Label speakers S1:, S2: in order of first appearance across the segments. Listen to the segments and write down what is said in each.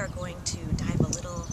S1: are going to dive a little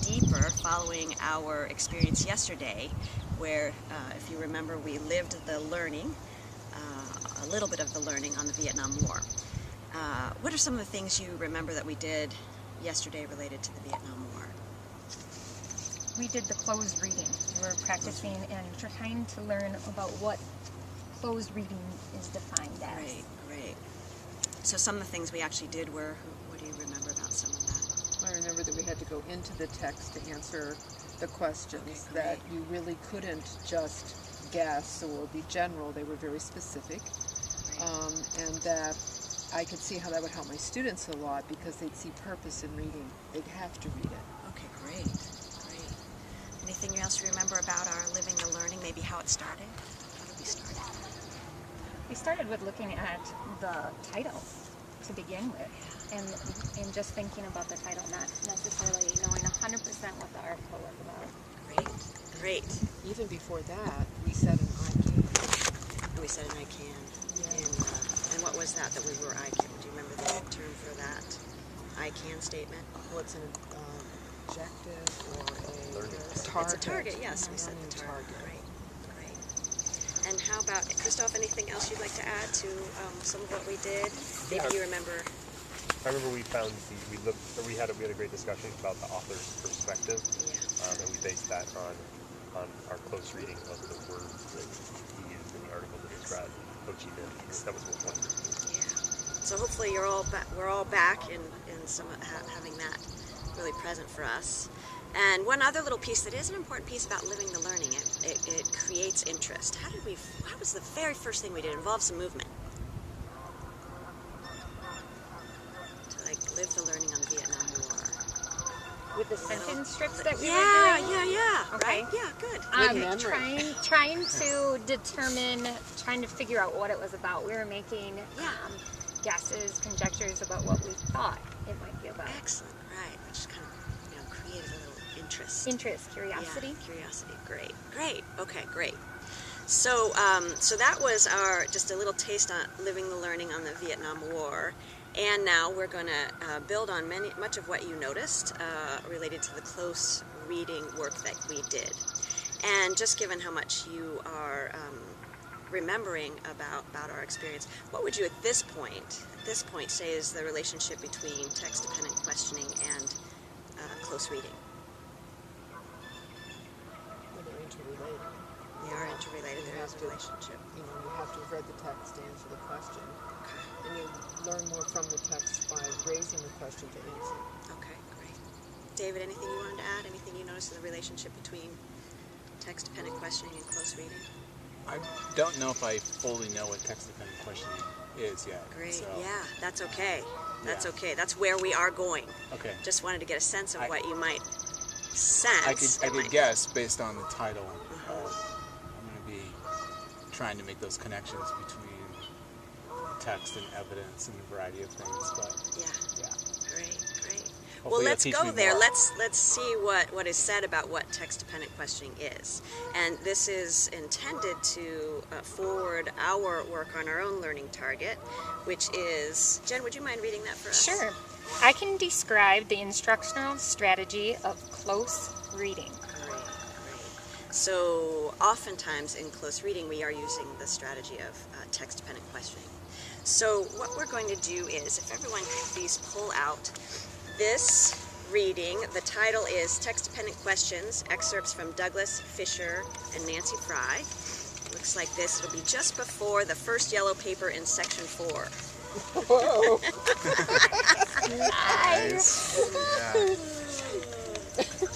S1: deeper following our experience yesterday, where, if you remember, we lived the learning, a little bit of the learning on the Vietnam War. What are some of the things you remember that we did yesterday related to the Vietnam War?
S2: We did the closed reading. We were practicing and trying to learn about what closed reading is defined as.
S1: Great, great. So some of the things we actually did were, what do you remember about some of that?
S3: I remember that we had to go into the text to answer the questions,
S1: Okay,
S3: that you really couldn't just guess or be general. They were very specific. And that I could see how that would help my students a lot because they'd see purpose in reading. They'd have to read it.
S1: Okay, great, great. Anything else you remember about our living the learning, maybe how it started? How did we start it?
S2: We started with looking at the title to begin with, and just thinking about the title, not necessarily knowing 100% what the article was about.
S1: Great, great.
S3: Even before that, we said an I can.
S1: And we said an I can.
S3: Yeah.
S1: And what was that we were I can? Do you remember the term for that I can statement?
S3: What's an objective or a target?
S1: It's a target, yes. We said the target. Great, great. And how about, Christoph, anything else you'd like to add to some of what we did? Maybe you remember.
S4: I remember we found we had a great discussion about the author's perspective, and we based that on our close reading of the words that he used in the article to describe Ho Chi Minh. That was one group.
S1: Yeah. So hopefully we're all back in some having that really present for us. And one other little piece that is an important piece about living the learning, it creates interest. How was the very first thing we did? It involved some movement. Live the learning on the Vietnam War.
S2: With the sentence strips that we were doing?
S1: Yeah.
S2: Okay.
S1: Right? Yeah, good.
S2: Trying to figure out what it was about. We were making guesses, conjectures about what we thought it might be about.
S1: Excellent, right. Which kind of, created a little interest.
S2: Interest, curiosity.
S1: Yeah, curiosity. Great. Okay, great. So, so that was just a little taste on living the learning on the Vietnam War. And now we're going to build on much of what you noticed related to the close reading work that we did. And just given how much you are remembering about our experience, what would you at this point say is the relationship between text-dependent questioning and close reading?
S3: Well, they're interrelated.
S1: They are interrelated. There is a relationship.
S3: You have to have read the text to answer the question. And you learn more from the text by raising the question to answer.
S1: Okay, great. David, anything you wanted to add? Anything you noticed in the relationship between text-dependent questioning and close reading?
S5: I don't know if I fully know what text-dependent questioning is yet.
S1: Great,
S5: so.
S1: yeah, that's okay. That's
S5: Yeah.
S1: okay. That's where we are going.
S5: Okay.
S1: Just wanted to get a sense of what you might sense.
S5: I could guess based on the title. I'm going to be trying to make those connections between text and evidence and a variety of things, but
S1: yeah. Great.
S5: Hopefully
S1: Well, let's
S5: that'll
S1: go
S5: teach me
S1: there.
S5: more.
S1: Let's see what is said about what text-dependent questioning is. And this is intended to forward our work on our own learning target, which is, Jen, would you mind reading that for us?
S2: Sure. I can describe the instructional strategy of close reading.
S1: Great. So oftentimes in close reading we are using the strategy of text-dependent questioning. So what we're going to do is, if everyone could please pull out this reading. The title is Text-Dependent Questions, excerpts from Douglas, Fisher, and Nancy Fry. Looks like this. It'll be just before the first yellow paper in section 4.
S3: Whoa!
S5: nice.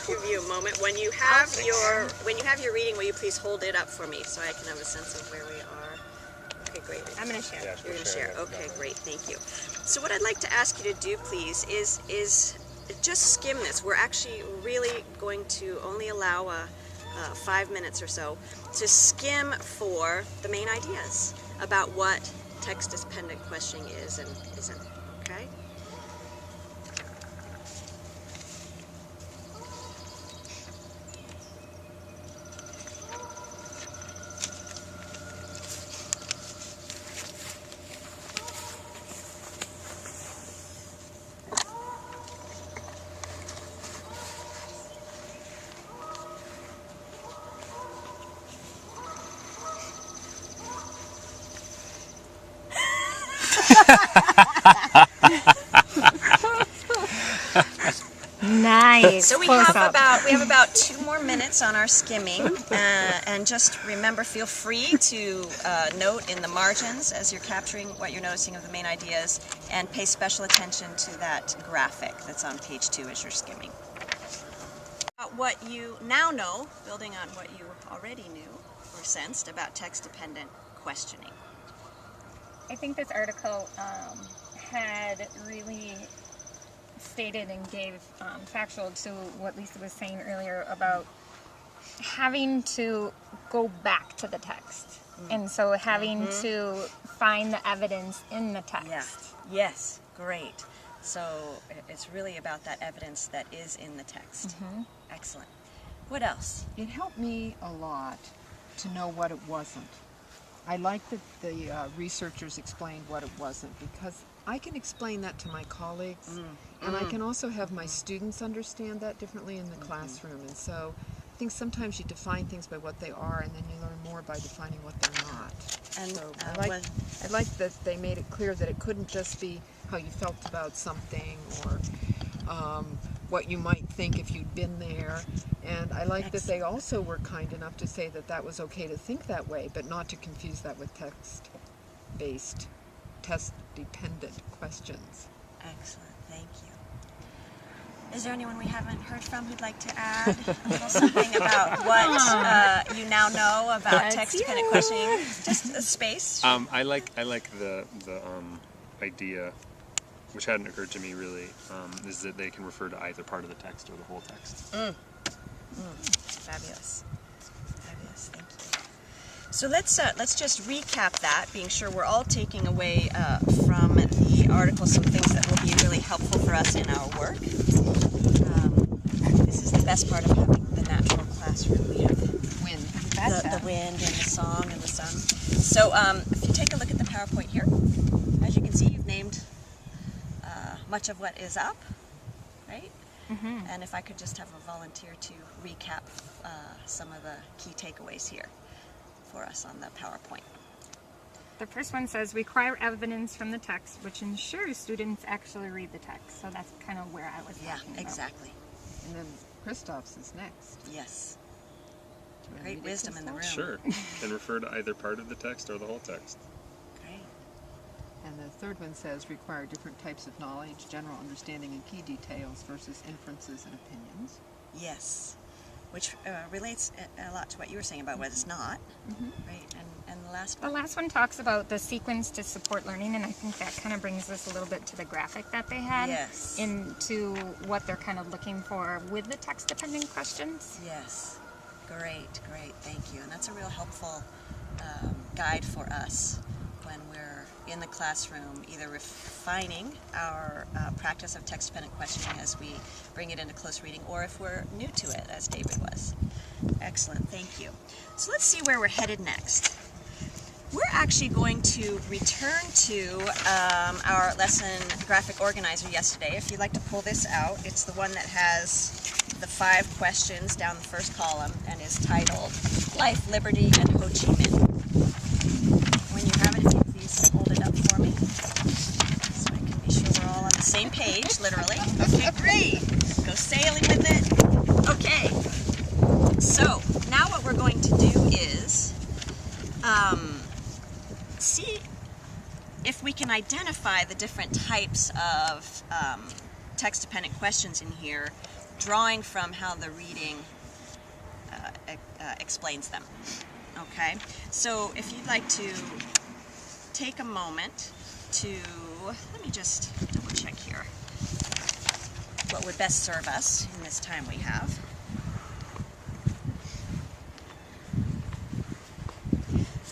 S1: Give you a moment. When you have your reading, will you please hold it up for me so I can have a sense of where we are? Okay, great.
S2: I'm going to share.
S4: Yeah,
S1: You're going to share.
S4: that
S1: Okay,
S4: together.
S1: great. Thank you. So what I'd like to ask you to do, please, is just skim this. We're actually really going to only allow 5 minutes or so to skim for the main ideas about what text-dependent questioning is and isn't. Okay?
S2: Nice.
S1: So we
S2: Close
S1: have
S2: up.
S1: about 2 more minutes on our skimming, and just remember, feel free to note in the margins as you're capturing what you're noticing of the main ideas, and pay special attention to that graphic that's on page 2 as you're skimming. What you now know, building on what you already knew or sensed about text-dependent questioning.
S2: I think this article had really stated and gave factual to what Lisa was saying earlier about having to go back to the text. And so having to find the evidence in the text.
S1: Yeah. Yes, great. So it's really about that evidence that is in the text. Excellent. What else?
S3: It helped me a lot to know what it wasn't. I like that the researchers explained what it wasn't, because I can explain that to my colleagues, and I can also have my students understand that differently in the classroom. And so I think sometimes you define things by what they are, and then you learn more by defining what they're not.
S1: And
S3: So I like that they made it clear that it couldn't just be how you felt about something, or what you might think if you'd been there. And I like that they also were kind enough to say that that was okay to think that way, but not to confuse that with text-based, test-dependent questions.
S1: Excellent, thank you. Is there anyone we haven't heard from who'd like to add a little something about what you now know about text-dependent questioning? Just a space.
S4: I like the idea, which hadn't occurred to me really, is that they can refer to either part of the text or the whole text.
S1: Fabulous. Fabulous, thank you. So let's just recap that, being sure we're all taking away from the article some things that will be really helpful for us in our work. This is the best part of having the natural classroom. We have the wind and the song and the sun. So if you take a look at the PowerPoint here, as you can see, you've named much of what is up, right? And if I could just have a volunteer to recap some of the key takeaways here for us on the PowerPoint.
S2: The first one says require evidence from the text, which ensures students actually read the text. So that's kind of where I was talking about.
S1: Exactly.
S3: And then Christoph's is next.
S1: Yes.
S3: Do you want to
S1: Great
S3: read it,
S1: wisdom in the room.
S3: Christoph?
S4: Sure. And refer to either part of the text or the whole text.
S1: Great.
S3: And the third one says require different types of knowledge, general understanding and key details versus inferences and opinions.
S1: Yes. Which relates a lot to what you were saying about what it's not, right? And the last
S2: The
S1: one?
S2: last one talks about the sequence to support learning, and I think that kind of brings us a little bit to the graphic that they had,
S1: Yes.
S2: into what they're kind of looking for with the text-dependent questions.
S1: Yes. Great, great. Thank you. And that's a real helpful guide for us when we're in the classroom, either refining our practice of text-dependent questioning as we bring it into close reading, or if we're new to it, as David was. Excellent, thank you. So let's see where we're headed next. We're actually going to return to our lesson graphic organizer yesterday. If you'd like to pull this out, it's the one that has the 5 questions down the first column and is titled Life, Liberty, and Ho Chi Minh. When you have it, if you please hold it up for me so I can be sure we're all on the same page, literally. Okay, great. Go sailing with it. Okay. So now what we're going to do is see if we can identify the different types of text-dependent questions in here, drawing from how the reading explains them. Okay, so if you'd like to take a moment to, let me just double check here what would best serve us in this time we have.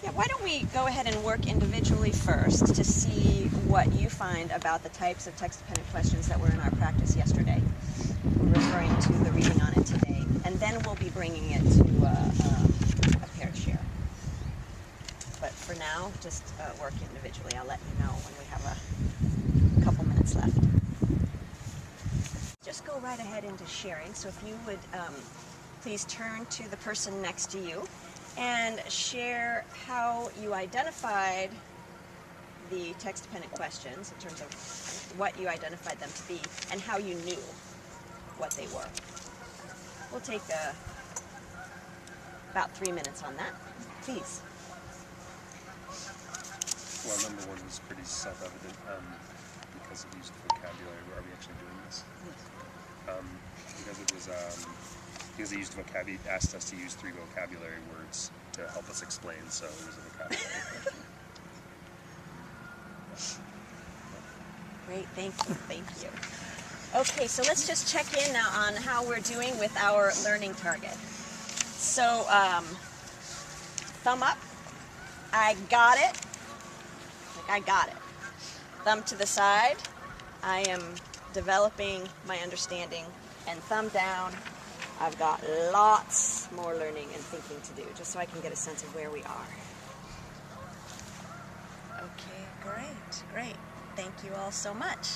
S1: Yeah, why don't we go ahead and work individually first to see what you find about the types of text-dependent questions that were in our practice yesterday. We're referring to the reading on it today, and then we'll be bringing it to a paired share. But for now, just work individually. I'll let you know when we have a couple minutes left. Just go right ahead into sharing. So if you would please turn to the person next to you and share how you identified the text-dependent questions in terms of what you identified them to be and how you knew. what they were. We'll take about 3 minutes on that. Please.
S4: Well, number one was pretty self-evident because of use of vocabulary. Are we actually doing this? Because it was because they used vocabulary, asked us to use 3 vocabulary words to help us explain. So it was a vocabulary question.
S1: Great, thank you, thank you. Okay, so let's just check in now on how we're doing with our learning target. So, thumb up. I got it. I got it. Thumb to the side. I am developing my understanding. And thumb down. I've got lots more learning and thinking to do, just so I can get a sense of where we are. Okay, great, great. Thank you all so much.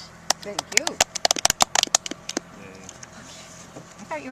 S3: Thank you.
S2: I thought you